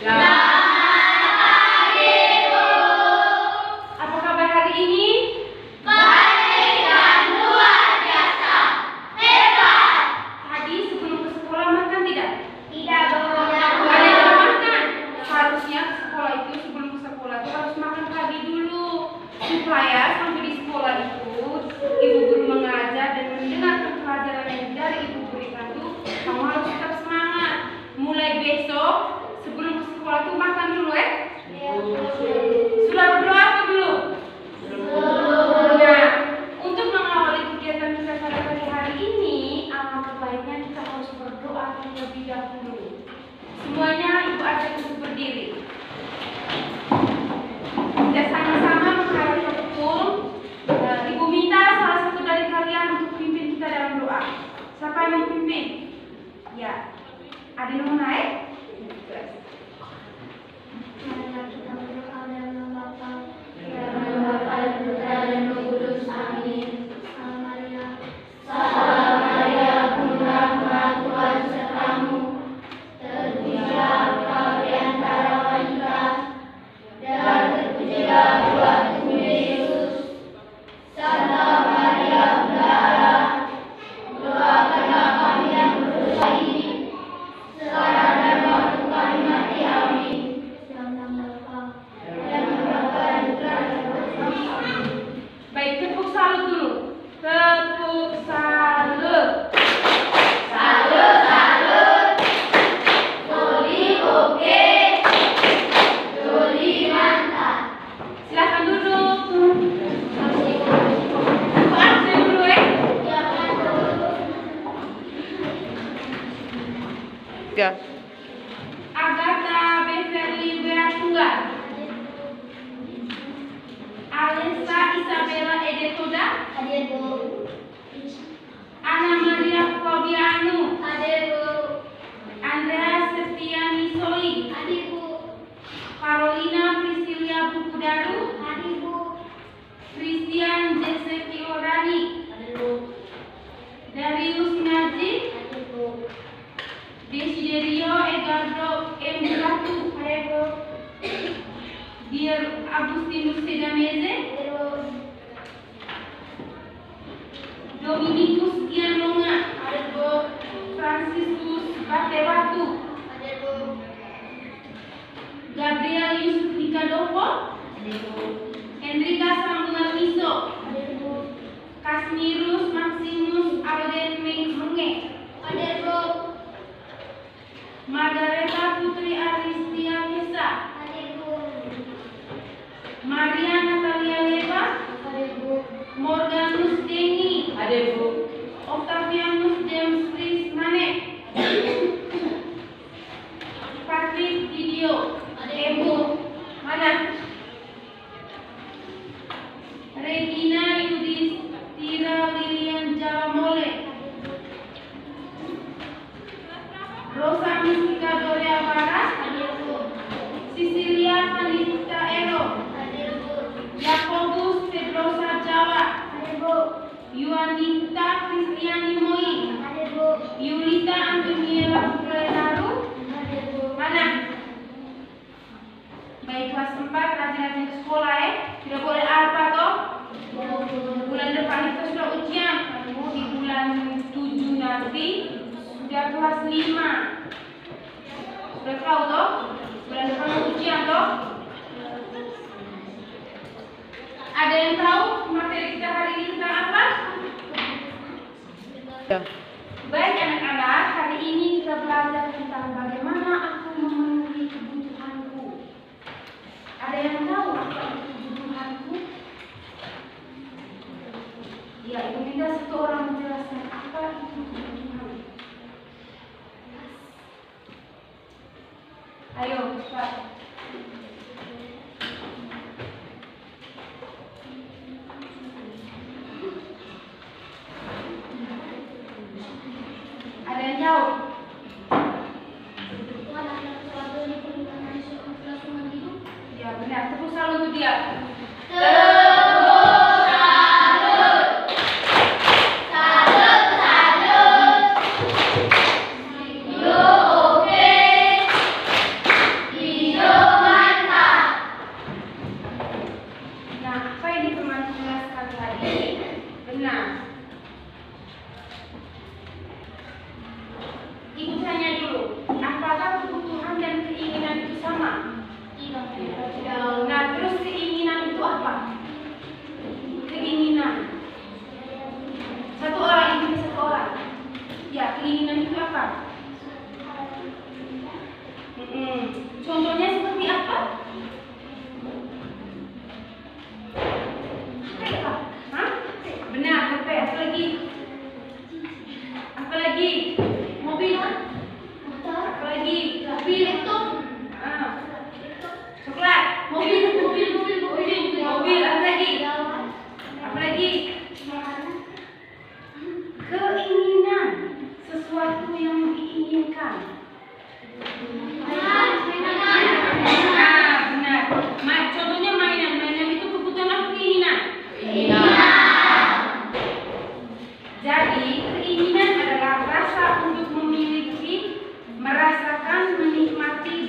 Selamat pagi, Bu. Apa kabar hari ini? Baik dan luar biasa. Hebat. Tadi sebelum ke sekolah makan tidak? Tidak, Bu. Ada yang makan? Harusnya ke sekolah itu sebelum ke sekolah itu harus makan pagi dulu. Supaya sampai di sekolah itu ibu guru mengajar dan mendengarkan pelajaran yang dari ibu berikan itu, kamu harus tetap semangat. Mulai besok sebelum ke sekolah tuh makan dulu ya. Sudah berdoa atau belum? Nah, untuk mengawali kegiatan kita pada pagi hari ini, alangkah baiknya kita harus berdoa terlebih dahulu. Semuanya ibu ajak untuk berdiri. Kita sama-sama menghadap ke punggung. Ibu minta salah satu dari kalian untuk pimpin kita dalam doa. Siapa yang mau pimpin? Ya, ada yang mau naik? Marilah kita berdoa dalam nama Bapa, dalam nama Bapa dan Putra dan Roh Kudus. Amin. Salam Maria, penuh rahmat, Tuhan sertamu. Terpujilah engkau di antara wanita, dan terpujilah buah tubuh Yesus. Santa Maria, Bunda Allah, doakanlah kami yang berdosa ini, sekarang dan waktu kami mati. Amin. Baik, tepuk salut dulu. Tepuk salut. Salut, salut. Joli oke. Joli mantap. Silakan duduk. Ibu absen dulu ya. Ya. Agatha Beverly Beatunggal. Alessa Isabella Edetoda. Hadir, Bu. Ana Maria Claudia Anu. Hadir, Bu. Andrea Septiani Soli. Hadir, Bu. Carolina Priscilia Bukudaru. Hadir, Bu. Christian Jesse Orani. Hadir, Bu. Darius Naji. Hadir, Bu. Desiderio Edgardo M. Ratu. Hadir, Bu. Dear Agustinus Sedameze. Hadir, Bu. Dominikus Gianonga. Hadir, Bu. Franciscus Batewatu. Hadir, Bu. Gabriel Yusuf Dikadopo. Hadir, Bu. Hendrika Sambungan Miso. Hadir, Bu. Kasmirus Maximus Alden Menge. Hadir, Bu. Margareta Putri Aristia Kesa. Hadir, Bu. Maria Natalia Leva. Hadir, Bu. Morganus Dengi. Hadir, Bu. Octavianus James Chris Mane. Patrick Didio. Ibu mana? Regina Yudhistira Lilian Jawamole. Rosa Mistika Doria Barat. Hadir, Bu. Cecilia Kalista Ero. Hadir, Bu. Yakobus Pedrosa Jawa. Hadir, Bu. Yuanita Kristiani Moi. Hadir, Bu. Yulita Antoniela Putrenaru. Hadir, Bu. Mana? Baik, kelas 4 rajin-rajin ke sekolah ya. Tidak boleh apa toh? Bulan depan kita sudah ujian. Kamu di bulan 7 nanti sudah kelas 5. Sudah tahu toh? Bulan depan ujian toh? Ada yang tahu materi kita hari ini tentang apa? Ya. Baik anak-anak, hari ini kita belajar tentang bagaimana aku memenuhi kebutuhanku. Ada yang tahu apa itu kebutuhanku? Ya, ibu minta satu orang menjelaskan apa itu kebutuhan. Ayo, cepat. Ada yang jawab? Kebutuhan adalah sesuatu yang diperlukan manusia untuk kelangsungan hidup. Ya benar, tepuk salut untuk dia. Tepuk salut. Salut, salut. Yo, oke.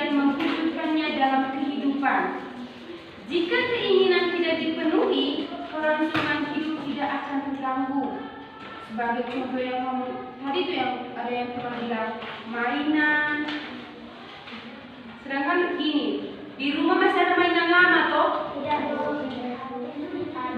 dan mewujudkannya dalam kehidupan. Jika keinginan tidak dipenuhi, kelangsungan hidup tidak akan terganggu. Sebagai contoh yang kamu tadi itu yang ada yang pernah bilang mainan. Sedangkan gini, di rumah masih ada mainan lama toh?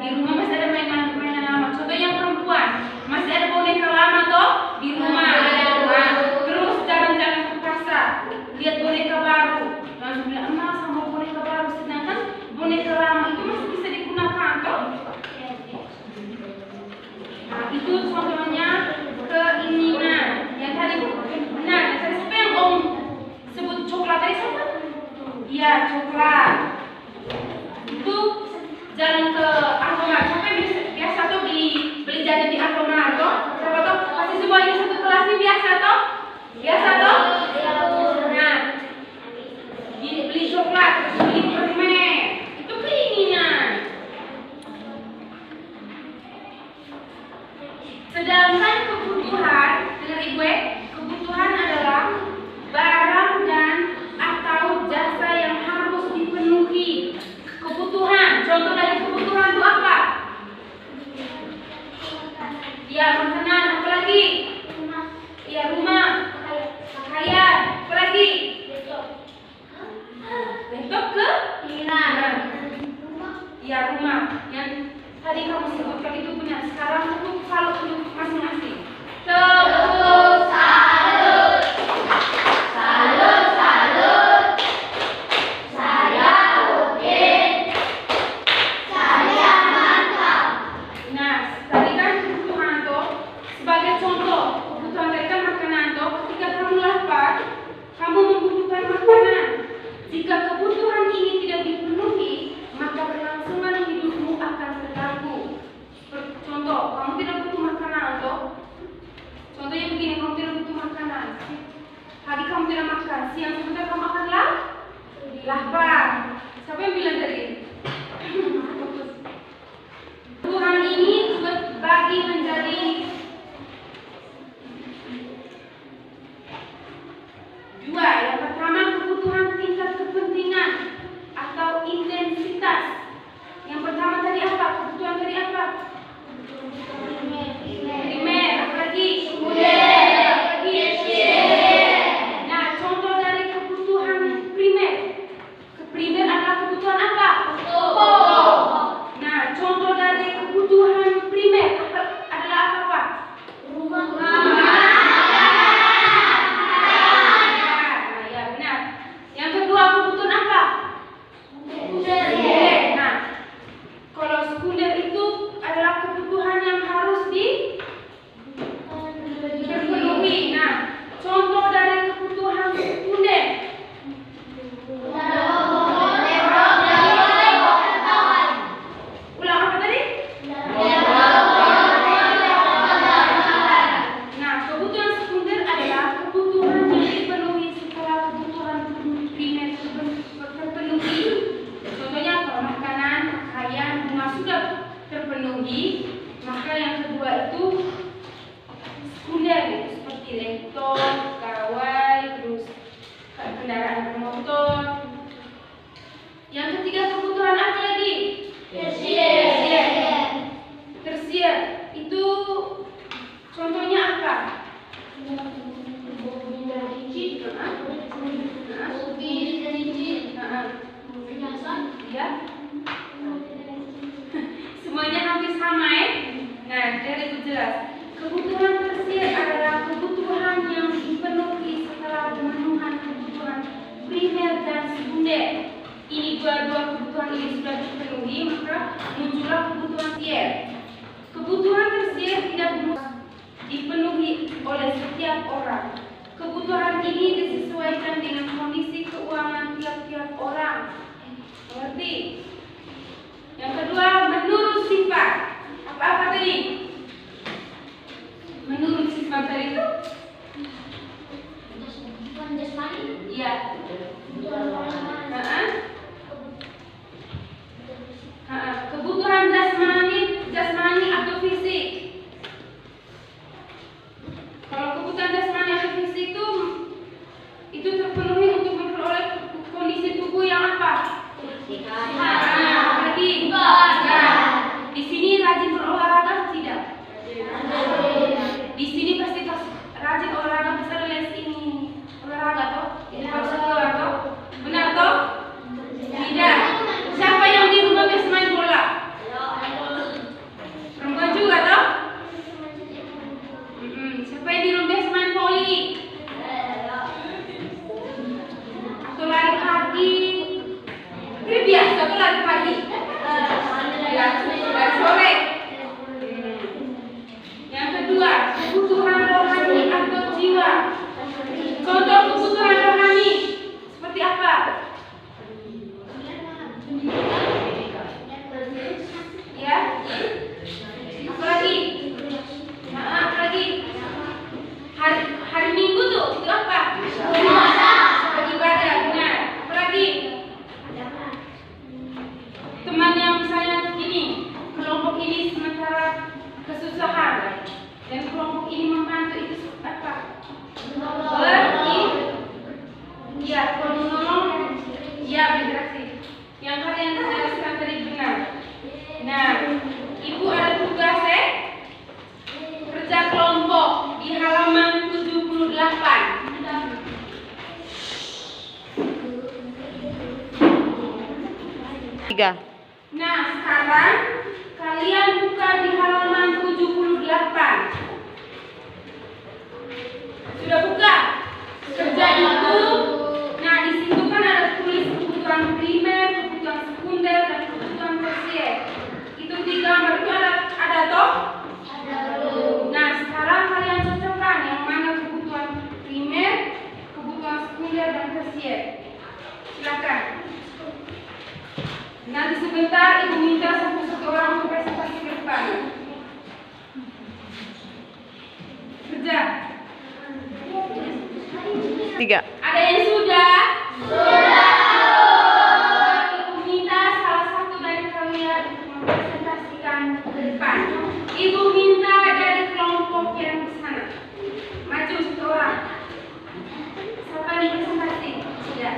Di rumah masih ada mainan lama. Contoh yang perempuan, masih ada boneka lama toh? Di rumah. Nah, terus jalan-jalan ke pasar, lihat boneka baru, langsung bilang emak sama boneka baru. Sedangkan boneka lama itu masih bisa digunakan toh? Nah, itu contohnya keinginan. Yang tadi benar, tadi siapa yang Om sebut coklat tadi siapa? Iya, coklat. Itu jalan ke Alfamart. Siapa yang biasa tuh beli jajan di Alfamart toh? Siapa toh? Pasti semuanya satu kelas ini biasa toh? Biasa toh? Nah, beli coklat, beli permen. Itu keinginan. Sedangkan kebutuhan, dengar ibu, kebutuhan adalah barang dan atau jasa yang harus dipenuhi. Kebutuhan, contoh dari kebutuhan itu apa? Ya, makanan, apa lagi? Ya, rumah, pakaian, apa lagi? Laptop ke? Ya, rumah. Yang tadi kamu sebutkan itu benar. Sekarang untuk salut untuk masing-masing. Tepuk salut. Salut, salut. Saya oke. Saya mantap. Nah, tadi kan kebutuhan toh. Sebagai contoh, kebutuhan tadi kan makanan toh. Ketika kamu lapar, kamu membutuhkan makanan. Jika kebutuhan ini tidak dipenuhi, maka kelangsungan hidupmu akan terganggu. Contoh, kamu tidak butuh makanan toh. Contohnya begini, kamu tidak butuh makanan. Hari kamu tidak makan, siang sebentar kamu akan lapar. Siapa yang bilang tadi? Kebutuhan ini terbagi menjadi dua. Yang pertama kebutuhan tingkat kepentingan atau intensitas. Yang pertama tadi apa? Kebutuhan tadi apa? Primer, apa lagi? Sekunder, apa lagi? Nah, contoh dari kebutuhan primer. Primer adalah kebutuhan apa? Pokok. Nah, contoh dari kebutuhan primer adalah apa? Rumah. Nah, ya benar. Yang kedua kebutuhan apa? Sekunder. Nah, kalau sekunder itu adalah kebutuhan yang harus dipenuhi. Nah, contoh dari kebutuhan sekunder. Ulang apa tadi? Nah, kebutuhan sekunder adalah kebutuhan yang dipenuhi setelah kebutuhan primer terpenuhi. Contohnya kalau makanan, pakaian, rumah sudah terpenuhi, maka yang kedua itu sekunder, seperti laptop, gawai, terus kendaraan bermotor. Yang ketiga kebutuhan apa lagi? Tersier. Itu contohnya apa? Ya. Semuanya hampir sama ya. Nah, dari itu jelas. Kebutuhan tersier adalah kebutuhan yang dipenuhi setelah pemenuhan kebutuhan primer dan sekunder. Ini dua-dua kebutuhan ini sudah dipenuhi, maka muncullah kebutuhan tersier. Kebutuhan tersier tidak dipenuhi oleh setiap orang. Kebutuhan ini disesuaikan dengan kondisi keuangan tiap-tiap orang. Mengerti? Yang kedua, menurut sifat. Apa-apa tadi? Menurut sifat tadi itu? Iya. Kebutuhan jasmani atau fisik. Kalau kebutuhan jasmani atau fisik itu terpenuhi untuk suku yang apa? Lagi. Ya. Di sini rajin berolahraga atau tidak? Di sini pasti rajin olahraga, bisa les ini olahraga toh? Ini sekolah toh? Benar toh? Tidak. Siapa yang di rumah biasa main bola? Perempuan juga toh? Siapa yang di rumah biasa main voli? Atau lari pagi? Ini biasa tuh lari pagi. Ya, lari sore. Yang kedua, kebutuhan rohani atau jiwa. Contoh kebutuhan rohani seperti apa? Ya. Apa lagi? Nah, apa lagi? Hari Minggu tuh itu apa? Ibadah, benar. Apa lagi? Teman yang misalnya ini, kelompok ini sementara kesusahan dan kelompok ini membantu, itu apa? Ya, menolong. Ya, berinteraksi. Yang kalian jelaskan tadi benar. Nah, ibu ada tugas kerja kelompok di halaman 78. Nah, sekarang kalian buka di halaman 78. Sudah buka? Kerja itu. Nah, di situ kan ada tulis kebutuhan primer, kebutuhan sekunder, dan kebutuhan tersier. Itu di gambar itu ada toh? Nah, sekarang kalian cocokkan yang mana kebutuhan primer, kebutuhan sekunder, dan tersier. Silakan. Nanti sebentar ibu minta satu-satu orang untuk presentasi ke depan. Kerja. 3. Ada yang sudah? Ibu minta salah satu dari kalian untuk mempresentasikan ke depan. Ibu minta dari kelompok yang di sana. Maju satu orang. Siapa yang presentasi? Sudah.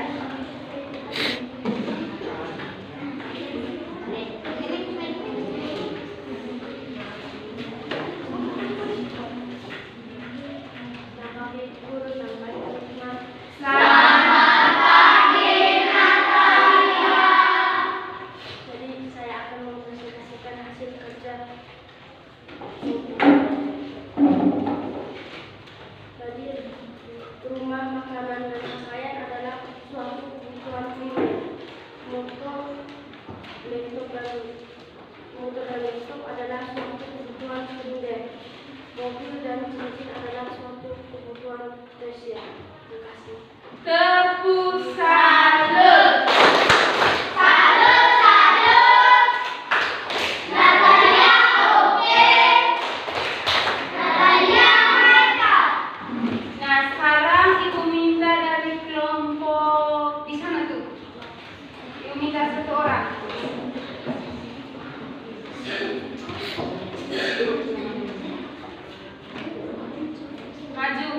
Rumah makanan dan pakaian adalah suatu kebutuhan primer. Motor dan laptop adalah suatu kebutuhan sekunder. Mobil dan mesin adalah suatu kebutuhan tersier. Terima kasih. Tepuk salut. Nah, sekarang ibu minta dari kelompok di sana tuh. Ibu minta satu orang. Maju.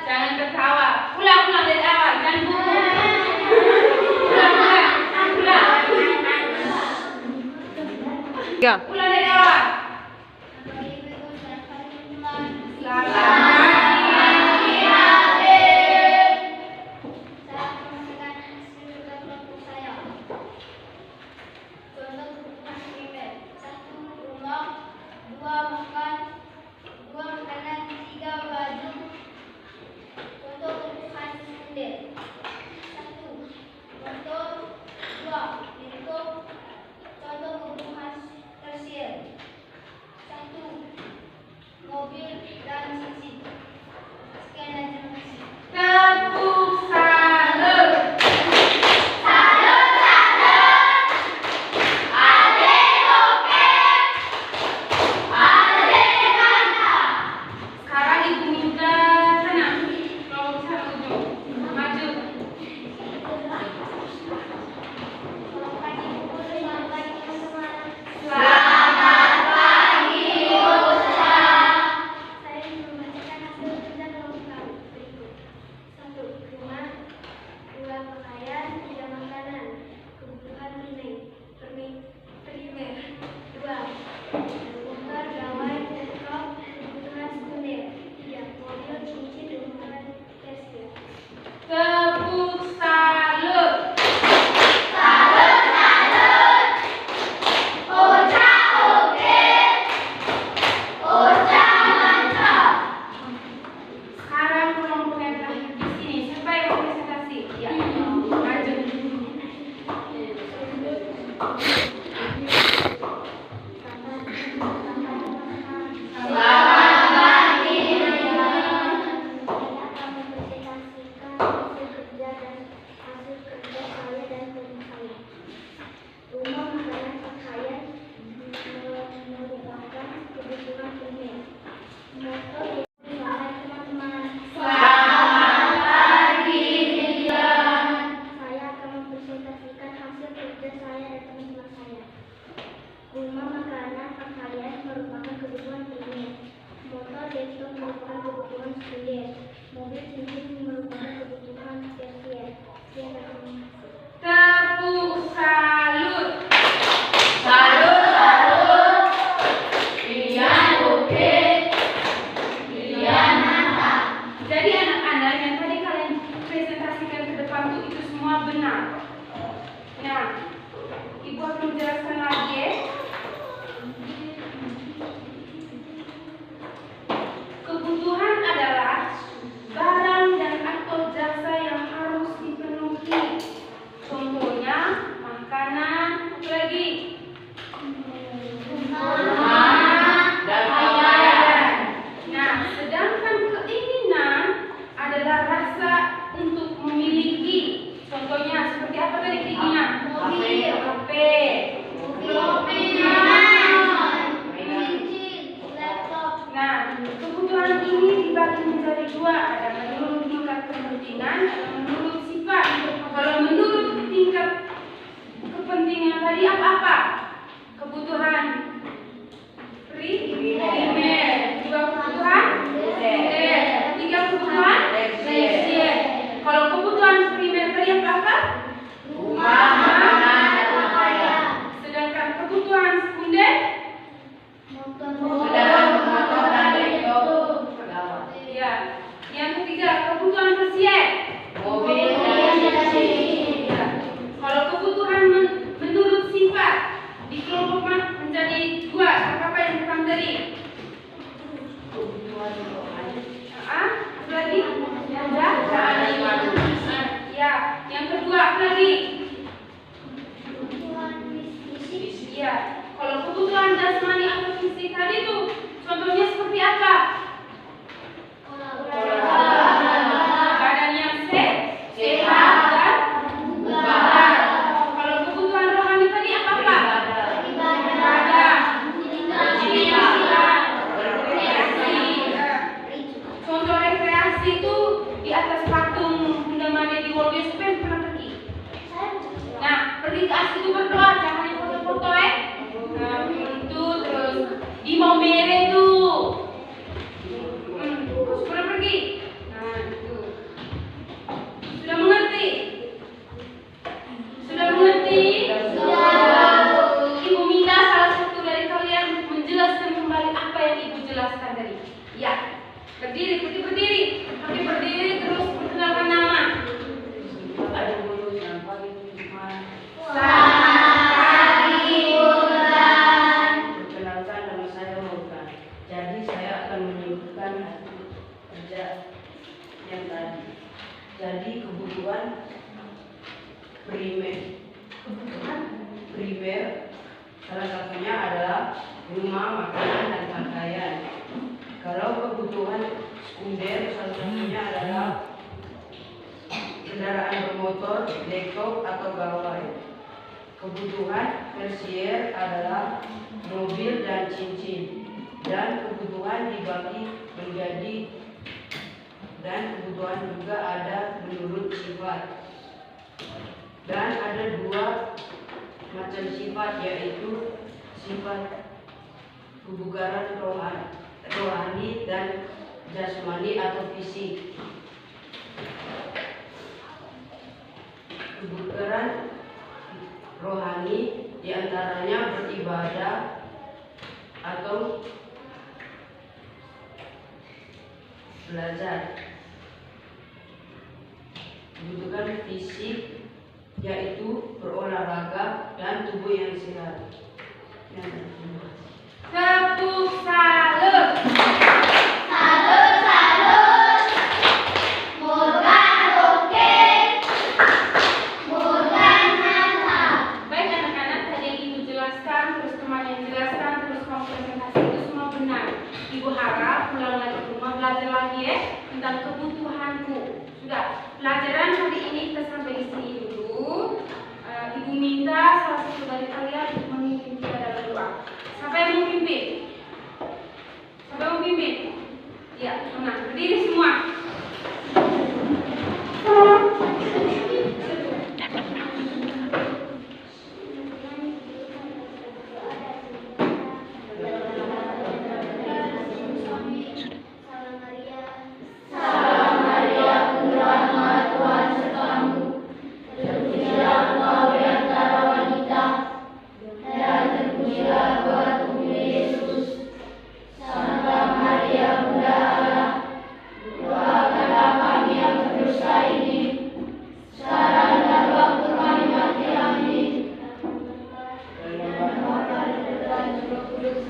Jangan tertawa. Ulang dari awal. Jangan buku. Ulang dari awal. Mobil dan mesin. kebutuhan tadi? Apa lagi? Ya, yang kedua apa lagi? Ya, kalau kebutuhan jasmani atau fisik tadi tuh contohnya seperti apa? Badan yang sehat dan bugar. Kalau kebutuhan rohani tadi apa? Ibadah, rekreasi. Contoh rekreasi itu di atas patung Bunda Maria di Walt Disney pernah pergi. Nah, pergi ke asli itu berdoa, jangan yang foto-foto Nah, itu terus di Maumere tuh. Pernah pergi? Nah, itu. Sudah mengerti? Sudah mengerti? Ibu minta salah satu dari kalian menjelaskan kembali apa yang Ibu jelaskan tadi. Ya, berdiri, berdiri. Oke, berdiri terus perkenalkan nama. Perkenalkan, nama saya Morgan. Jadi saya akan menyebutkan kerja yang tadi. Jadi kebutuhan primer salah satunya adalah rumah, makanan, dan pakaian. Kalau kebutuhan sekunder salah satunya adalah kendaraan bermotor, laptop, atau gawai. Kebutuhan tersier adalah mobil dan cincin. Dan kebutuhan dibagi menjadi kebutuhan juga ada menurut sifat. Dan ada dua macam sifat, yaitu sifat kebugaran rohani dan jasmani atau fisik. Kebugaran rohani diantaranya beribadah atau belajar. Kebutuhan fisik yaitu berolahraga dan tubuh yang sehat. Tepuk salut. Baik anak-anak, tadi yang Ibu jelaskan, terus teman yang jelaskan, terus kamu presentasi itu semua benar. Ibu harap pulang lagi ke rumah belajar lagi tentang kebutuhanku. Sudah, pelajaran hari ini kita sampai di sini dulu. Ibu minta salah satu dari kalian untuk memimpin kita dalam doa. Siapa yang mau pimpin? Siapa yang mau pimpin? Ya, nah, berdiri semua.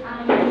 Amin.